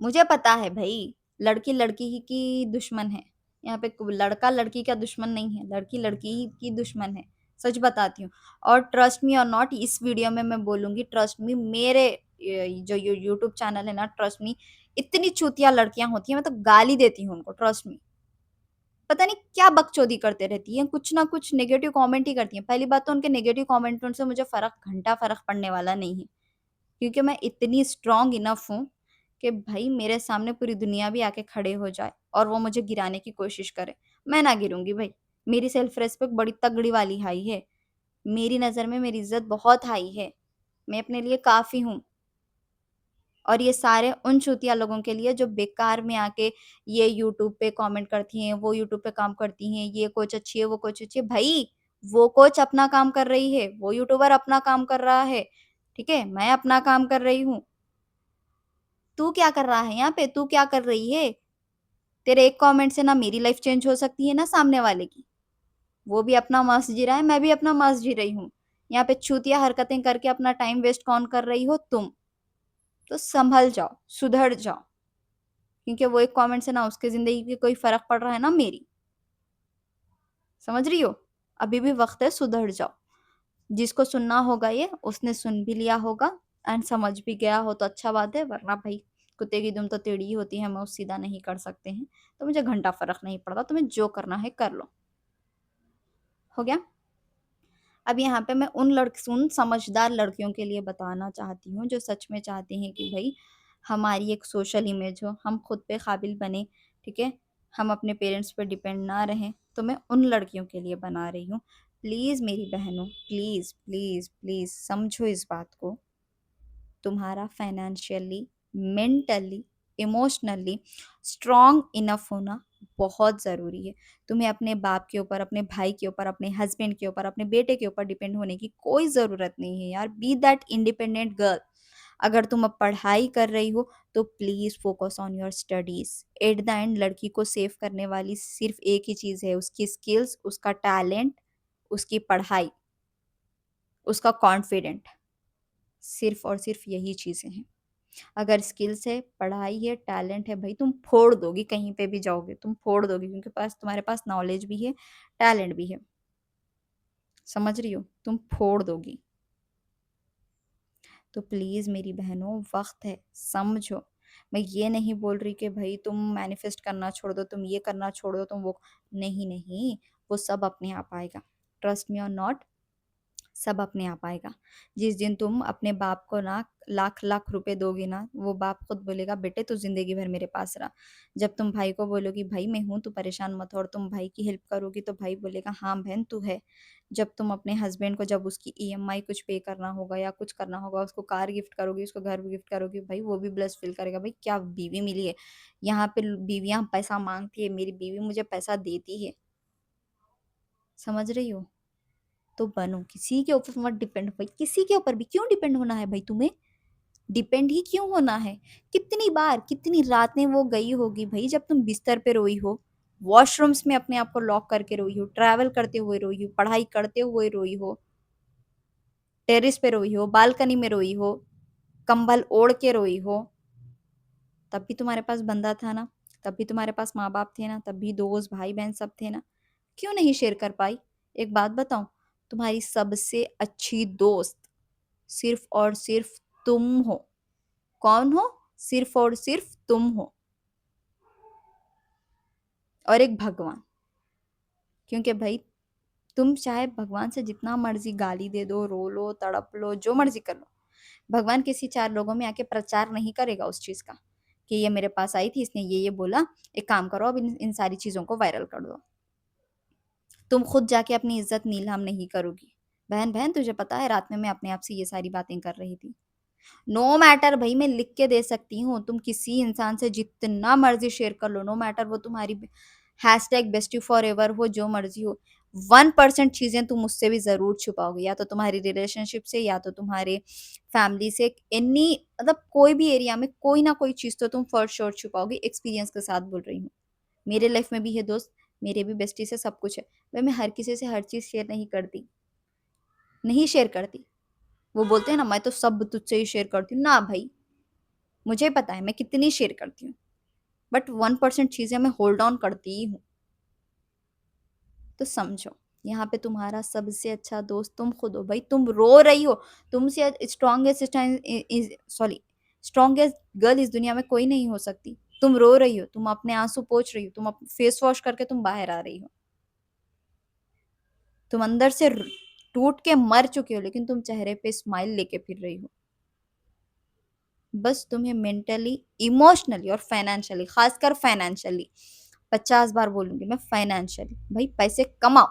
मुझे पता है भई, लड़की लड़की ही की दुश्मन है। यहाँ पे लड़का लड़की का दुश्मन नहीं है, लड़की लड़की ही की दुश्मन है। सच बताती हूँ। और ट्रस्ट मी और नॉट, इस वीडियो में मैं बोलूँगी, ट्रस्ट मी, मेरे जो यूट्यूब चैनल है ना, ट्रस्ट मी, इतनी चूतिया लड़कियाँ होती हैं, मैं तो गाली देती हूँ उनको, ट्रस्ट मी। पता नहीं क्या बकचोदी करते रहती हैं, कुछ ना कुछ नेगेटिव कमेंट ही करती हैं। पहली बात तो उनके नेगेटिव कमेंटों से मुझे घंटा फ़र्क पड़ने वाला नहीं है। क्योंकि मैं इतनी स्ट्रॉन्ग इनफ हूँ कि भाई मेरे सामने पूरी दुनिया भी आके खड़े हो जाए और वो मुझे गिराने की कोशिश करे, मैं ना गिरूंगी भाई। मेरी सेल्फ रिस्पेक्ट बड़ी तगड़ी वाली हाई है। मेरी नज़र में मेरी इज्जत बहुत हाई है। मैं अपने लिए काफ़ी हूँ। और ये सारे उन चूतिया लोगों के लिए जो बेकार में आके ये यूट्यूब पे कमेंट करती हैं, वो यूट्यूब पे काम करती हैं, ये कोच अच्छी है, वो कोच अच्छी है। भाई वो कोच अपना काम कर रही है, वो यूट्यूबर अपना काम कर रहा है, ठीक है, मैं अपना काम कर रही हूँ। तू क्या कर रहा है यहाँ पे? तू क्या कर रही है? तेरे एक कमेंट से ना मेरी लाइफ चेंज हो सकती है ना सामने वाले की। वो भी अपना मस्त जी रहा है, मैं भी अपना मस्त जी रही हूँ। यहाँ पे छूतिया हरकतें करके अपना टाइम वेस्ट कौन कर रही हो? तुम। तो संभल जाओ, सुधर जाओ। क्योंकि वो एक कमेंट से ना उसके जिंदगी पे कोई फर्क पड़ रहा है ना मेरी। समझ रही हो? अभी भी वक्त है, सुधर जाओ। जिसको सुनना होगा ये उसने सुन भी लिया होगा एंड समझ भी गया हो तो अच्छा बात है, वरना भाई कुत्ते की दुम तो टेढ़ी ही होती है, हम उस सीधा नहीं कर सकते हैं। तो मुझे घंटा फर्क नहीं पड़ता, तुम्हें जो करना है कर लो। हो गया। अब यहाँ पे मैं उन समझदार लड़कियों के लिए बताना चाहती हूँ जो सच में चाहती हैं कि भाई हमारी एक सोशल इमेज हो, हम खुद पे काबिल बने, ठीक है, हम अपने पेरेंट्स पे डिपेंड ना रहें। तो मैं उन लड़कियों के लिए बना रही हूँ। प्लीज़ मेरी बहनों, प्लीज़ प्लीज़ प्लीज़ समझो इस बात को। तुम्हारा financially, mentally, emotionally strong enough होना बहुत ज़रूरी है। तुम्हें अपने बाप के ऊपर, अपने भाई के ऊपर, अपने हस्बैंड के ऊपर, अपने बेटे के ऊपर डिपेंड होने की कोई ज़रूरत नहीं है यार। Be that independent girl. अगर तुम अब पढ़ाई कर रही हो तो please focus on your studies. At the end लड़की को सेव करने वाली सिर्फ एक ही चीज़ है, उसकी स्किल्स, उसका टैलेंट, उसकी पढ़ाई, उसका कॉन्फिडेंट। सिर्फ और सिर्फ यही चीज़ें हैं। अगर स्किल्स है, पढ़ाई है, टैलेंट है, भाई तुम फोड़ दोगी, कहीं पे भी जाओगे तुम फोड़ दोगी, क्योंकि तुम्हारे पास नॉलेज भी है, टैलेंट भी है। समझ रही हो? तुम फोड़ दोगी। तो प्लीज़ मेरी बहनों, वक्त है, समझो। मैं ये नहीं बोल रही कि भाई तुम मैनिफेस्ट करना छोड़ दो, तुम ये करना छोड़ दो, तुम वो। नहीं नहीं, वो सब अपने आप आएगा। ट्रस्ट मी और नॉट, सब अपने आप आएगा। जिस दिन तुम अपने बाप को ना लाख लाख रुपए दोगी ना, वो बाप खुद बोलेगा बेटे तू जिंदगी भर मेरे पास रहा। जब तुम भाई को बोलोगी भाई मैं हूं, तू परेशान मत हो, और तुम भाई की हेल्प करोगी तो भाई बोलेगा हाँ बहन तू है। जब तुम अपने हस्बैंड को, जब उसकी ईएमआई कुछ पे करना होगा या कुछ करना होगा, उसको कार गिफ्ट करोगी, उसको घर गिफ्ट करोगी, भाई वो भी ब्लेस फील करेगा, भाई क्या बीवी मिली है। यहाँ पे बीवियां पैसा मांगती है, मेरी बीवी मुझे पैसा देती है। समझ रही हो? तो बनो, किसी के ऊपर मत डिपेंड। भाई किसी के ऊपर भी क्यों डिपेंड होना है? भाई तुम्हें डिपेंड ही क्यों होना है? कितनी बार, कितनी रातें वो गई होगी भाई जब तुम बिस्तर पे रोई हो, वॉशरूम्स में अपने आप को लॉक करके रोई हो, ट्रैवल करते हुए रोई हो, पढ़ाई करते हुए रोई हो, टेरिस पे रोई हो, बालकनी में रोई हो, कंबल ओढ़ के रोई हो। तब भी तुम्हारे पास बंदा था ना, तब भी तुम्हारे पास माँ बाप थे ना, तब भी दोस्त भाई बहन सब थे ना। क्यों नहीं शेयर कर पाई? एक बात बताऊं, तुम्हारी सबसे अच्छी दोस्त सिर्फ और सिर्फ तुम हो। कौन हो? सिर्फ और सिर्फ तुम हो, और एक भगवान। क्योंकि भाई तुम चाहे भगवान से जितना मर्जी गाली दे दो, रो लो, तड़प लो, जो मर्जी कर लो, भगवान किसी चार लोगों में आके प्रचार नहीं करेगा उस चीज का कि ये मेरे पास आई थी, इसने ये बोला, एक काम करो अब इन सारी चीजों को वायरल कर दो। तुम खुद जाके अपनी इज्जत नीलाम नहीं करोगी। बहन बहन तुझे पता है रात में मैं अपने आप से ये सारी बातें कर रही थी। नो मैटर भाई, मैं लिख के दे सकती हूँ, तुम किसी इंसान से जितना मर्जी शेयर कर लो, नो मैटर वो तुम्हारी हैशटैग बेस्टी फॉर एवर हो, जो मर्जी हो, 1% चीजें तुम मुझसे भी जरूर छुपाओगे, या तो तुम्हारी रिलेशनशिप से, या तो तुम्हारे फैमिली से, एनी, मतलब कोई भी एरिया में कोई ना कोई चीज तो तुम फॉर श्योर छुपाओगे। एक्सपीरियंस के साथ बोल रही हूँ। मेरे लाइफ में भी है दोस्त, मेरे भी बेस्टी से सब कुछ है। मैं हर किसी से हर चीज शेयर नहीं करती। नहीं शेयर करती। वो बोलते हैं ना मैं तो सब तुझसे ही शेयर करती हूँ, ना भाई, मुझे पता है मैं कितनी शेयर करती हूँ, बट 1% चीज़ें मैं होल्ड ऑन करती ही हूँ। तो समझो, यहाँ पे तुम्हारा सबसे अच्छा दोस्त तुम खुद हो भाई। तुम रो रही हो, तुमसे स्ट्रॉन्गेस्ट सॉरी स्ट्रॉन्गेस्ट गर्ल इस दुनिया में कोई नहीं हो सकती। तुम रो रही हो, तुम अपने आंसू पोंछ रही हो, तुम फेस वॉश करके तुम बाहर आ रही हो, तुम अंदर से टूट के मर चुके हो, लेकिन तुम चेहरे पे स्माइल लेके फिर रही हो। बस तुम्हें मेंटली, इमोशनली और फाइनेंशियली, खासकर फाइनेंशियली, 50 बार बोलूंगी मैं, फाइनेंशियली भाई पैसे कमाओ।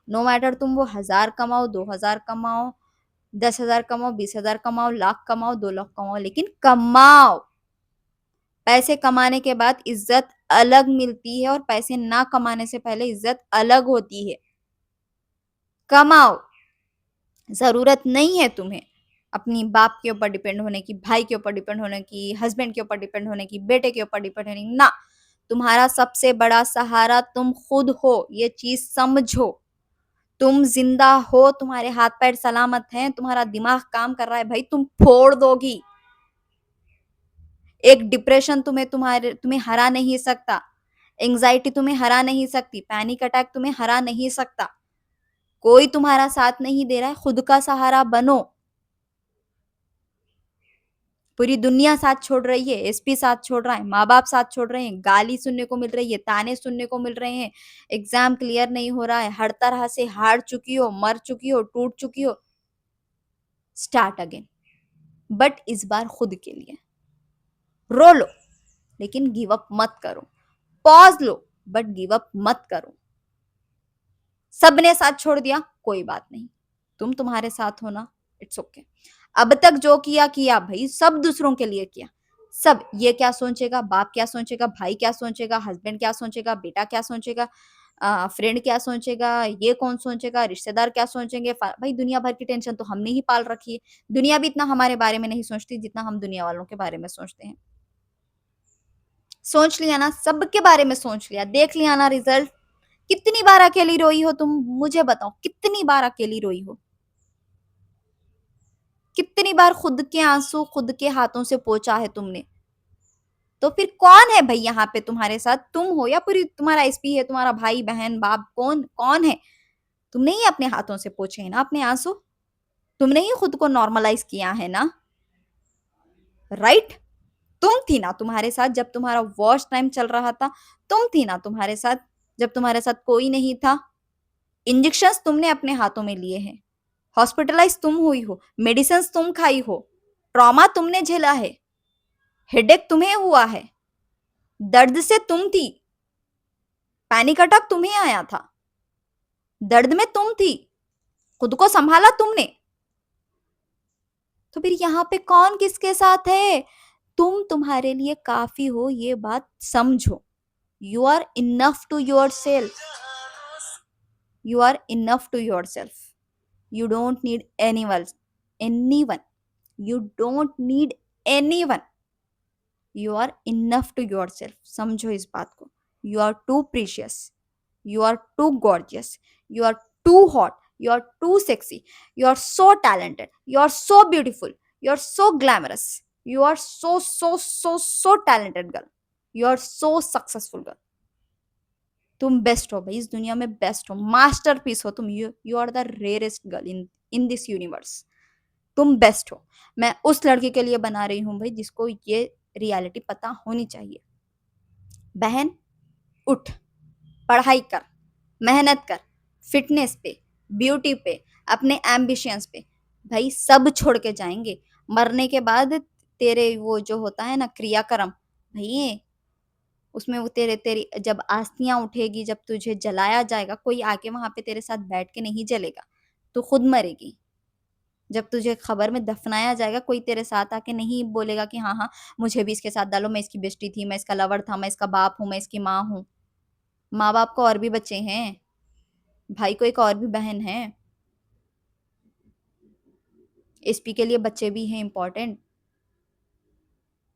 नो मैटर तुम वो 1000 कमाओ, 2000 कमाओ, 10,000 कमाओ, 20,000 कमाओ, लाख कमाओ, 2 लाख कमाओ, लेकिन कमाओ। पैसे कमाने के बाद इज्जत अलग मिलती है, और पैसे ना कमाने से पहले इज्जत अलग होती है। कमाओ। जरूरत नहीं है तुम्हें अपनी बाप के ऊपर डिपेंड होने की, भाई के ऊपर डिपेंड होने की, हस्बैंड के ऊपर डिपेंड होने की, बेटे के ऊपर डिपेंड होने की, ना। तुम्हारा सबसे बड़ा सहारा तुम खुद हो, ये चीज समझो। तुम जिंदा हो, तुम्हारे हाथ पैर सलामत हैं, तुम्हारा दिमाग काम कर रहा है भाई, तुम फोड़ दोगी। एक डिप्रेशन तुम्हें हरा नहीं सकता। एंजाइटी तुम्हें हरा नहीं सकती। पैनिक अटैक तुम्हें हरा नहीं सकता। कोई तुम्हारा साथ नहीं दे रहा है, खुद का सहारा बनो। पूरी दुनिया साथ छोड़ रही है, एसपी साथ छोड़ रहा है, माँ बाप साथ छोड़ रहे हैं, गाली सुनने को मिल रही है, ताने सुनने को मिल रहे हैं, एग्जाम क्लियर नहीं हो रहा है, हर तरह से हार चुकी हो, मर चुकी हो, टूट चुकी हो। स्टार्ट अगेन, बट इस बार खुद के लिए। रो लो, लेकिन गिव अप मत करो। Pause low, but give up मत करो। सबने साथ छोड़ दिया, कोई बात नहीं, तुम्हारे साथ हो ना, इट्स ओके। अब तक जो किया किया भाई, सब दूसरों के लिए किया। सब, ये क्या सोचेगा, बाप क्या सोचेगा, भाई क्या सोचेगा, हस्बैंड क्या सोचेगा, बेटा क्या सोचेगा, फ्रेंड क्या सोचेगा, ये कौन सोचेगा, रिश्तेदार क्या सोचेंगे, भाई दुनिया भर की टेंशन तो हमने ही पाल रखी है। दुनिया भी इतना हमारे बारे में नहीं सोचती जितना हम दुनिया वालों के बारे में सोचते हैं। सोच लिया ना, सबके बारे में सोच लिया, देख लिया ना रिजल्ट। कितनी बार अकेली रोई हो तुम, मुझे बताओ, कितनी बार अकेली रोई हो? कितनी बार खुद के आंसू खुद के हाथों से पोंछा है तुमने? तो फिर कौन है भाई यहाँ पे तुम्हारे साथ? तुम हो या पूरी तुम्हारा एसपी है, तुम्हारा भाई बहन बाप, कौन कौन है? तुमने ही अपने हाथों से पोंछे है ना अपने आंसू। तुमने ही खुद को नॉर्मलाइज किया है ना, राइट? तुम थी ना तुम्हारे साथ जब तुम्हारा वर्स्ट टाइम चल रहा था। तुम थी ना तुम्हारे साथ जब तुम्हारे साथ कोई नहीं था। इंजेक्शन तुमने अपने हाथों में लिए हैं, हॉस्पिटलाइज तुम हुई हो, मेडिसिन तुम खाई हो, ट्रॉमा तुमने झेला है, हेडेक तुम्हें हुआ है, दर्द से तुम थी, पैनिक अटैक तुम्हें आया था, दर्द में तुम थी, खुद को संभाला तुमने। तो फिर यहाँ पे कौन किसके साथ है? तुम तुम्हारे लिए काफी हो, ये बात समझो। You are enough to yourself. You are enough to yourself. You don't need anyone. You don't need anyone. You are enough to yourself. समझो इस बात को। You are too precious. You are too gorgeous. You are too hot. You are too sexy. You are so talented. You are so beautiful. You are so glamorous. You are so talented girl. You are so successful girl. तुम best हो भाई, इस दुनिया में best हो, masterpiece हो तुम। You are the rarest girl in this universe. तुम बेस्ट हो। मैं उस लड़के के लिए बना रही हूँ भाई जिसको ये रियलिटी पता होनी चाहिए। बहन, उठ, पढ़ाई कर, मेहनत कर, फिटनेस पे, ब्यूटी पे, अपने एम्बिशंस पे। भाई सब छोड़ के जाएंगे मरने के बाद। तेरे वो जो होता है ना क्रियाक्रम, भाई उसमें वो तेरी जब अस्थियां उठेगी, जब तुझे जलाया जाएगा, कोई आके वहां पे तेरे साथ बैठ के नहीं जलेगा, तू खुद मरेगी। जब तुझे खबर में दफनाया जाएगा, कोई तेरे साथ आके नहीं बोलेगा कि हाँ हाँ मुझे भी इसके साथ डालो, मैं इसकी बेस्टी थी, मैं इसका लवर था, मैं इसका बाप हूँ, मैं इसकी माँ हूँ। माँ बाप को और भी बच्चे हैं, भाई को एक और भी बहन है, एसपी के लिए बच्चे भी हैं इंपॉर्टेंट,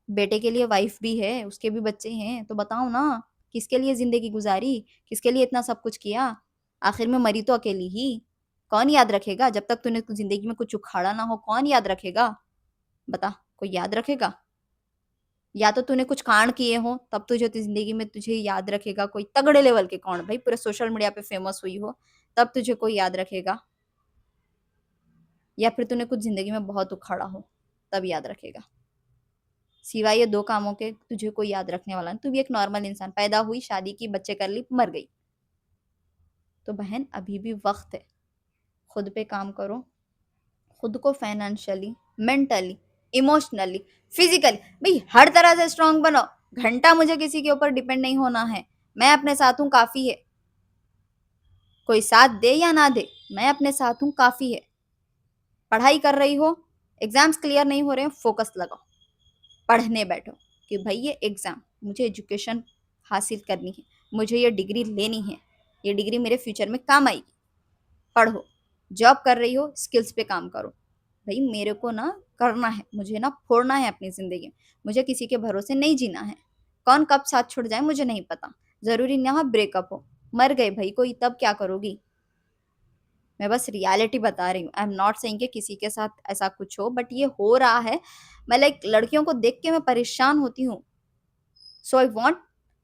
बेटे के लिए वाइफ भी है, उसके भी बच्चे हैं। तो बताओ ना, किसके लिए जिंदगी गुजारी, किसके लिए इतना सब कुछ किया? आखिर में मरी तो अकेली ही। कौन याद रखेगा? जब तक तूने ज़िंदगी में कुछ उखाड़ा ना हो, कौन याद रखेगा? बता, कोई याद रखेगा? या तो तूने कुछ कांड किए हों, तब तुझे ज़िंदगी में तुझे याद रखेगा कोई तगड़े लेवल के कांड, भाई पूरे सोशल मीडिया पे फेमस हुई हो, तब तुझे कोई याद रखेगा। या फिर तूने कुछ ज़िंदगी में बहुत उखाड़ा हो, तब याद रखेगा। सिवाय ये 2 कामों के तुझे कोई याद रखने वाला नहीं। तू भी एक नॉर्मल इंसान, पैदा हुई, शादी की, बच्चे कर ली, मर गई। तो बहन अभी भी वक़्त है, खुद पे काम करो, खुद को फाइनेंशियली, मेंटली, इमोशनली, फिजिकली, भाई हर तरह से स्ट्रांग बनो। घंटा मुझे किसी के ऊपर डिपेंड नहीं होना है, मैं अपने साथ हूँ, काफ़ी है। कोई साथ दे या ना दे, मैं अपने साथ हूँ, काफ़ी है। पढ़ाई कर रही हो, एग्जाम्स क्लियर नहीं हो रहे हैं, फोकस लगाओ, पढ़ने बैठो कि भाई ये एग्ज़ाम, मुझे एजुकेशन हासिल करनी है, मुझे ये डिग्री लेनी है, ये डिग्री मेरे फ्यूचर में काम आएगी। पढ़ो, जॉब कर रही हो, स्किल्स पे काम करो। भाई मेरे को ना करना है, मुझे ना फोड़ना है अपनी ज़िंदगी में, मुझे किसी के भरोसे नहीं जीना है। कौन कब साथ छोड़ जाए मुझे नहीं पता, ज़रूरी ना हो ब्रेकअप हो, मर गए भाई कोई, तब क्या करोगी? मैं बस रियलिटी बता रही हूँ। आई एम नॉट सेइंग कि किसी के साथ ऐसा कुछ हो, बट ये हो रहा है। मैं लाइक लड़कियों को देख के मैं परेशान होती हूँ। सो आई वांट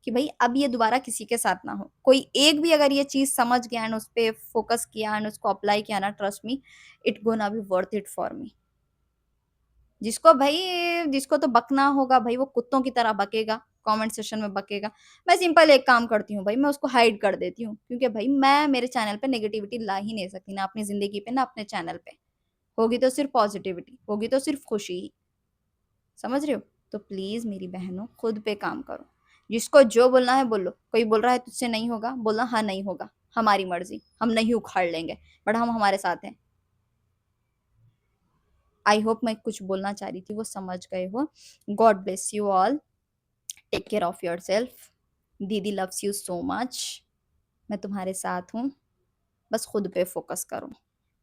कि भाई अब ये दोबारा किसी के साथ ना हो। कोई एक भी अगर ये चीज़ समझ गया एंड उस पे फोकस किया एंड उसको अप्लाई किया ना, trust me, it gonna be worth it for me. जिसको तो बकना होगा भाई वो कुत्तों की तरह बकेगा, कमेंट सेक्शन में बकेगा। मैं सिंपल एक काम करती हूँ भाई, मैं उसको हाइड कर देती हूँ, क्योंकि भाई मैं मेरे चैनल पे नेगेटिविटी ला ही नहीं सकती, ना अपनी ज़िंदगी पे, ना अपने चैनल पे। होगी तो सिर्फ पॉजिटिविटी, होगी तो सिर्फ खुशी ही। समझ रहे हो? तो प्लीज़ मेरी बहनों, खुद पे काम करो। जिसको जो बोलना है बोलो। कोई बोल रहा है तुझसे नहीं होगा, बोलना हाँ नहीं होगा, हमारी मर्ज़ी, हम नहीं उखाड़ लेंगे, बट हम हमारे साथ हैं। आई होप मैं कुछ बोलना चाह रही थी वो समझ गए हो। God bless you all, take care of yourself. दीदी लव्स यू सो मच। मैं तुम्हारे साथ हूँ, बस खुद पे फोकस करो।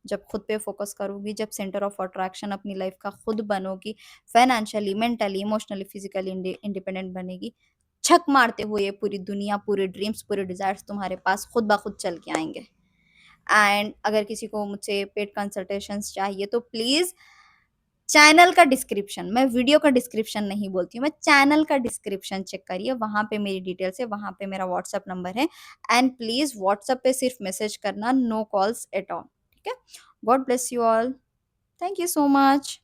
जब खुद पे फोकस करोगी, जब सेंटर ऑफ अट्रैक्शन अपनी लाइफ का खुद बनोगी, financially, mentally, emotionally, physically independent बनेगी, छक मारते हुए ये पूरी दुनिया, पूरे ड्रीम्स, पूरे डिजायर्स तुम्हारे पास खुद ब खुद चल के आएंगे। एंड अगर किसी को मुझसे पेड कंसल्टेशंस चाहिए तो प्लीज़ चैनल का डिस्क्रिप्शन, मैं वीडियो का डिस्क्रिप्शन नहीं बोलती हूँ, मैं चैनल का डिस्क्रिप्शन चेक करिए, वहाँ पे मेरी डिटेल्स है, वहाँ पे मेरा व्हाट्सएप नंबर है। एंड प्लीज़ व्हाट्सएप पे सिर्फ मैसेज करना, नो कॉल्स एट ऑल। ठीक है? God bless you all, thank you so much.